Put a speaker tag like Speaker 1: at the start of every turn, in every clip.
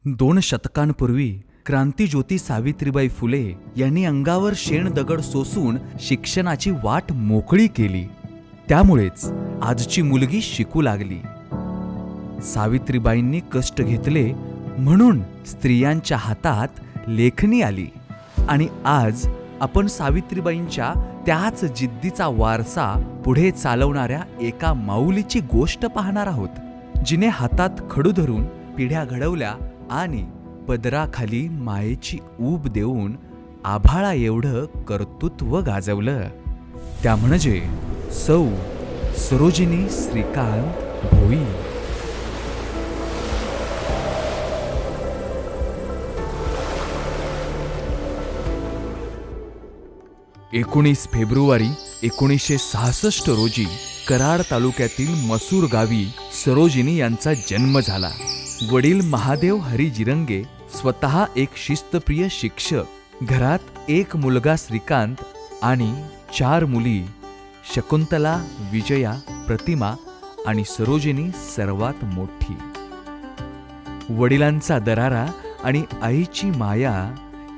Speaker 1: 2 शतकांपूर्वी क्रांतिज्योती सावित्रीबाई फुले यांनी अंगावर शेण दगड सोसून शिक्षणाची वाट मोकळी केली. त्यामुळेच आजची मुलगी शिकू लागली. सावित्रीबाईंनी कष्ट घेतले म्हणून स्त्रियांच्या हातात लेखणी आली. आणि आज आपण सावित्रीबाईंच्या त्याच जिद्दीचा वारसा पुढे चालवणाऱ्या एका माऊलीची गोष्ट पाहणार आहोत, जिने हातात खडू धरून पिढ्या घडवल्या आणि पदराखाली मायेची ऊब देऊन आभाळा एवढं कर्तृत्व गाजवलं. त्या म्हणजे सौ सरोजिनी श्रीकांत भोई. 19 फेब्रुवारी 1966 रोजी कराड तालुक्यातील मसूर गावी सरोजिनी यांचा जन्म झाला. वडील महादेव हरी जिरंगे स्वतः एक शिस्तप्रिय शिक्षक. घरात एक मुलगा श्रीकांत आणि 4 मुली, शकुंतला, विजया, प्रतिमा आणि सरोजिनी सर्वात मोठी. वडिलांचा दरारा आणि आईची माया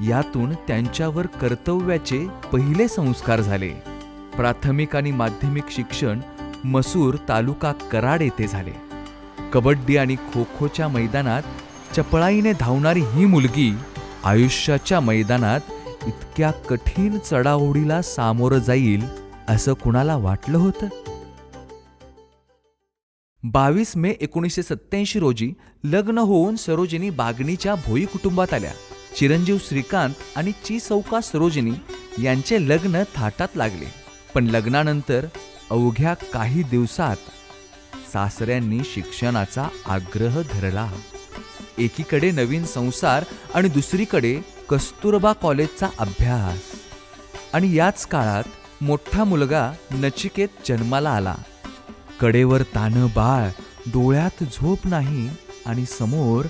Speaker 1: यातून त्यांच्यावर कर्तव्याचे पहिले संस्कार झाले. प्राथमिक आणि माध्यमिक शिक्षण मसूर तालुका कराड येथे झाले. कबड्डी आणि खो खोच्या मैदानात चपळाईने धावणारी ही मुलगी आयुष्याच्या मैदानात इतक्या कठीण चढाओढीला सामोरं जाईल असं कुणाला वाटलं होतं? 22 मे 1987 रोजी लग्न होऊन सरोजिनी बागणीच्या भोई कुटुंबात आल्या. चिरंजीव श्रीकांत आणि चीसौका सरोजिनी यांचे लग्न थाटात लागले. पण लग्नानंतर अवघ्या काही दिवसात सासऱ्यांनी शिक्षणाचा आग्रह धरला. एकीकडे नवीन संसार आणि दुसरीकडे कस्तुरबा कॉलेजचा अभ्यास. आणि याच काळात मोठा मुलगा नचिकेत जन्माला आला. कडेवर तानं बाळ, डोळ्यात झोप नाही आणि समोर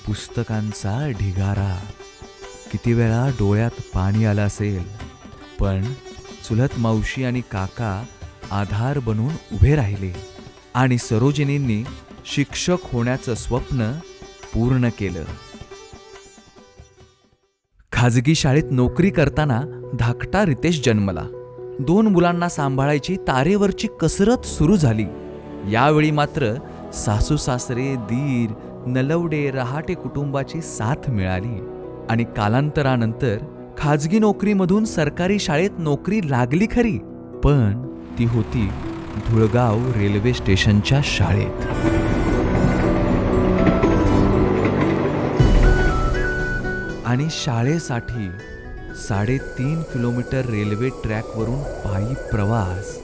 Speaker 1: पुस्तकांचा ढिगारा. किती वेळा डोळ्यात पाणी आलं असेल, पण चुलत मावशी आणि काका आधार बनून उभे राहिले आणि सरोजिनींनी शिक्षक होण्याचं स्वप्न पूर्ण केलं. खाजगी शाळेत नोकरी करताना धाकटा रितेश जन्मला. 2 मुलांना सांभाळायची तारेवरची कसरत सुरू झाली. यावेळी मात्र सासू सासरे, दीर, नलवडे, रहाटे कुटुंबाची साथ मिळाली आणि कालांतरानंतर खाजगी नोकरीमधून सरकारी शाळेत नोकरी लागली खरी, पण ती होती धुळगाव रेल्वे स्टेशनच्या शाळेत. आणि शाळेसाठी 3.5 किलोमीटर रेल्वे ट्रॅकवरून पायी प्रवास.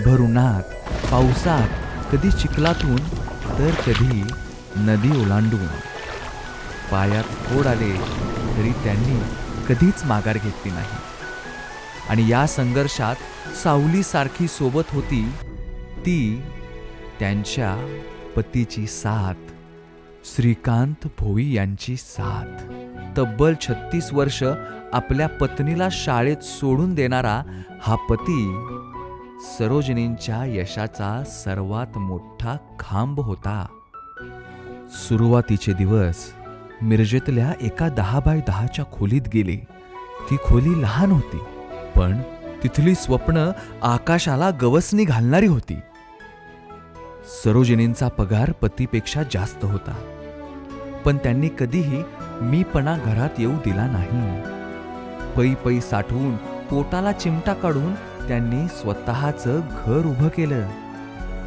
Speaker 1: भर उन्हात, पावसात, कधी चिखलातून तर कधी नदी ओलांडून. पायात फोड आले तरी त्यांनी कधीच माघार घेतली नाही. आणि या संघर्षात सावलीसारखी सोबत होती ती त्यांच्या पतीची साथ, श्रीकांत भोई यांची साथ. तब्बल 36 वर्ष आपल्या पत्नीला शाळेत सोडून देणारा हा पती सरोजिनींच्या यशाचा सर्वात मोठा खांब होता. सुरुवातीचे दिवस मिरजेतल्या एका 10x10च्या खोलीत गेले. ती खोली लहान होती, पण तिथली स्वप्न आकाशाला गवसणी घालणारी होती. सरोजिनींचा पगार पतीपेक्षा जास्त होता, पण त्यांनी कधीही मीपणा घरात येऊ दिला नाही. पै पै साठवून पोटाला चिमटा काढून त्यांनी स्वतःचं घर उभं केलं.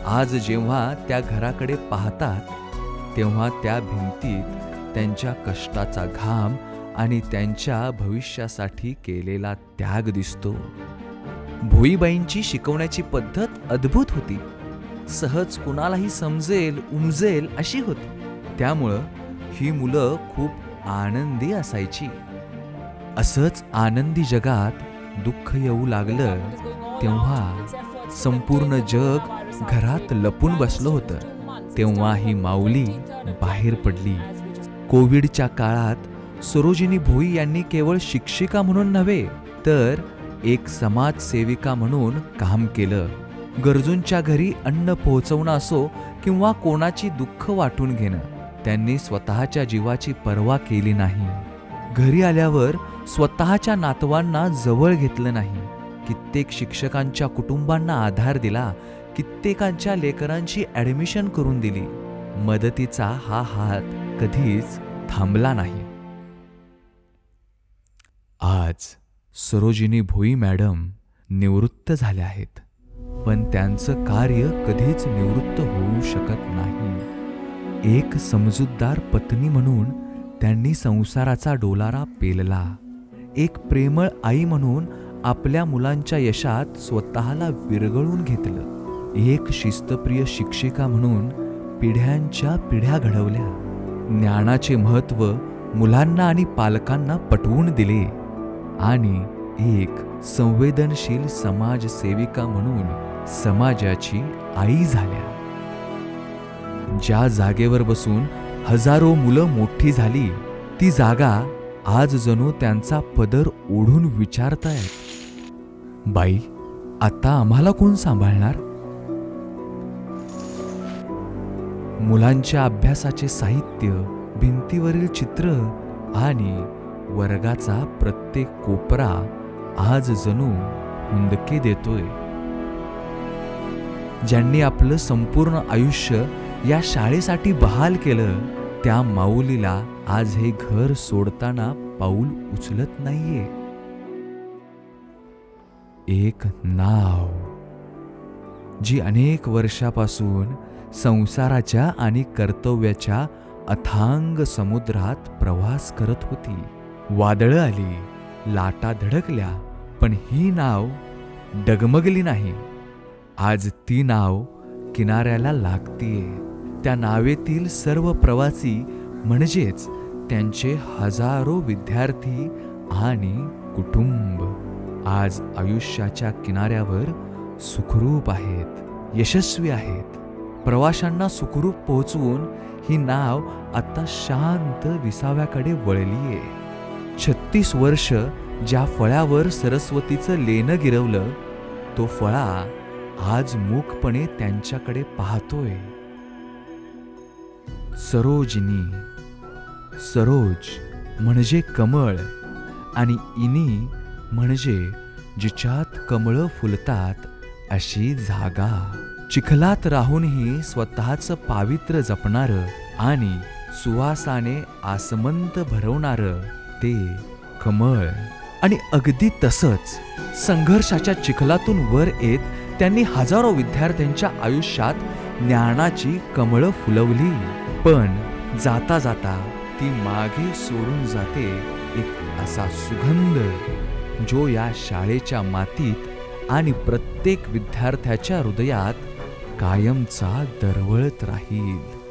Speaker 1: आज जेव्हा त्या घराकडे पाहतात तेव्हा त्या भिंतीत त्यांच्या कष्टाचा घाम आणि त्यांच्या भविष्यासाठी केलेला त्याग दिसतो. भोईबाईंची शिकवण्याची पद्धत अद्भुत होती. सहज कुणालाही समजेल, उमजेल अशी होती. त्यामुळं ही मुलं खूप आनंदी असायची. असंच आनंदी जगात दुःख येऊ लागलं तेव्हा संपूर्ण जग घरात लपून बसलं होतं. तेव्हा ही माऊली बाहेर पडली. कोविडच्या काळात सरोजिनी भोई यांनी केवळ शिक्षिका म्हणून नव्हे तर एक समाजसेविका म्हणून काम केलं. गरजूंच्या घरी अन्न पोहोचवणं असो किंवा कोणाची दुःख वाटून घेणं, त्यांनी स्वतःच्या जीवाची पर्वा केली नाही. घरी आल्यावर स्वतःच्या नातवांना जवळ घेतलं नाही. कित्येक शिक्षकांच्या कुटुंबांना आधार दिला. कित्येकांच्या लेकरांची ॲडमिशन करून दिली. मदतीचा हा हात कधीच थांबला नाही. आज सरोजिनी भोई मॅडम निवृत्त झाल्या आहेत, पण त्यांचं कार्य कधीच निवृत्त होऊ शकत नाही. एक समजूतदार पत्नी म्हणून त्यांनी संसाराचा डोलारा पेलला. एक प्रेमळ आई म्हणून आपल्या मुलांच्या यशात स्वतःला विरघळून घेतलं. एक शिस्तप्रिय शिक्षिका म्हणून पिढ्यांच्या पिढ्या घडवल्या. ज्ञानाचे महत्त्व मुलांना आणि पालकांना पटवून दिले आणि एक संवेदनशील समाजसेविका म्हणून समाजाची आई झाल्या. ज्या जागेवर बसून हजारो मुलं मोठी झाली, ती जागा आज जणू त्यांचा पदर ओढून विचारतायत, बाई, आता आम्हाला कोण सांभाळणार? मुलांच्या अभ्यासाचे साहित्य, भिंतीवरील चित्र आणि वर्गाचा प्रत्येक कोपरा आज जणू हुंदके देतोय. ज्यांनी आपलं संपूर्ण आयुष्य या शाळेसाठी बहाल केलं, त्या माऊलीला आज हे घर सोडताना पाऊल उचलत नाहीये. एक नाव जी अनेक वर्षापासून संसाराच्या आणि कर्तव्याच्या अथांग समुद्रात प्रवास करत होती. वादळं आली, लाटा धडकल्या, पण ही नाव डगमगली नाही. आज ती नाव किनाऱ्याला लागतीये. त्या नावेतील सर्व प्रवासी म्हणजेच त्यांचे हजारो विद्यार्थी आणि कुटुंब आज आयुष्याच्या किनाऱ्यावर सुखरूप आहेत, यशस्वी आहेत. प्रवाशांना सुखरूप पोहोचवून ही नाव आता शांत विसाव्याकडे वळलीये. 36 वर्ष ज्या फळ्यावर सरस्वतीचं लेणं गिरवलं, तो फळा आज मूकपणे त्यांच्याकडे पाहतोय. सरोजिनी, सरोज म्हणजे कमळ आणि इनी म्हणजे जिच्यात कमळं फुलतात अशी जागा. चिखलात राहूनही स्वतःचं पावित्र्य जपणारं आणि सुवासाने आसमंत भरवणारं ते कमळ. आणि अगदी तसंच संघर्षाच्या चिखलातून वर येत त्यांनी हजारो विद्यार्थ्यांच्या आयुष्यात ज्ञानाची कमळं फुलवली. पण जाता जाता ती मागे सोडून जाते एक असा सुगंध जो या शाळेच्या मातीत आणि प्रत्येक विद्यार्थ्याच्या हृदयात कायमचा दरवळत राहील.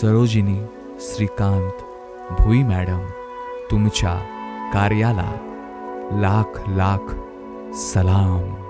Speaker 1: सरोजिनी श्रीकांत भोई मॅडम, तुमच्या कार्याला लाख लाख सलाम.